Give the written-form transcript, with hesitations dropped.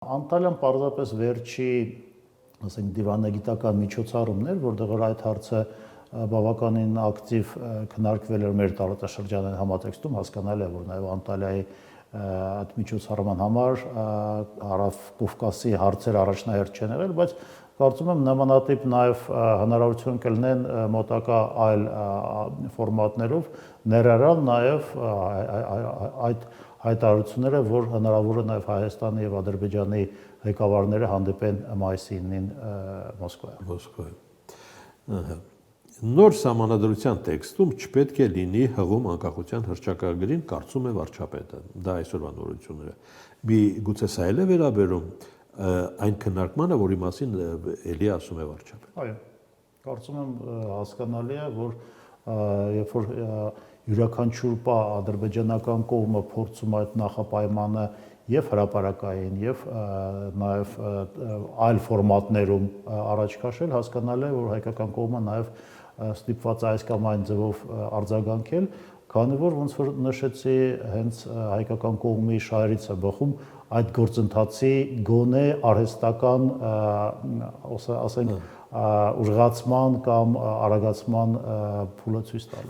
Անտալիան պարզապես վերջի, ասենք, դիվանագիտական միջոցառումներ, որտեղ որ այդ հարցը բավականին ակտիվ քննարկվել էր մեր տարածաշրջանային համատեքստում, հասկանալի է, որ նաև Անտալիայի այդ միջոցառման համար Հարավ Կովկասի հարցեր առաջնահերթ չեն եղել, բայց կարծում եմ նմանատիպ նաև հնարավորություն կլինեն մոտակա այլ ֆորմատներով ներառալ նաև այդ հայտարարությունները, որ հնարավոր է նաև Հայաստանի եւ Ադրբեջանի ղեկավարները հանդիպեն մայիսի 9-ին Մոսկվայում։ Նոր սահմանադրության տեքստում չպետք է լինի հղում անկախության հռչակագրին, կարծում է վարչապետը։ Դա այսօրվա նորությունները։ Գուցե սա էլ է վերաբերում այն քննարկմանը, որի մասին էլի ասում է վարչապետը։ Այո, կարծում եմ հասկանալի է, որ երբ որ յուրաքանչյուր պա ադրբեջանական կողմը փորձում այդ նախապայմանը եւ հրապարակային եւ նաեւ այլ ֆորմատներում առաջ քաշել, հասկանալի է, որ հայկական կողմը նաեւ ստիպված այս կամ այն ձևով արձագանքել, քանի որ ոնց որ նշեցի, հենց հայկական կողմի շահերից է բխում այդ գործընթացի գոնե արհեստական, ասենք, ուժղացման կամ արագացման փուլը ցույց տալը։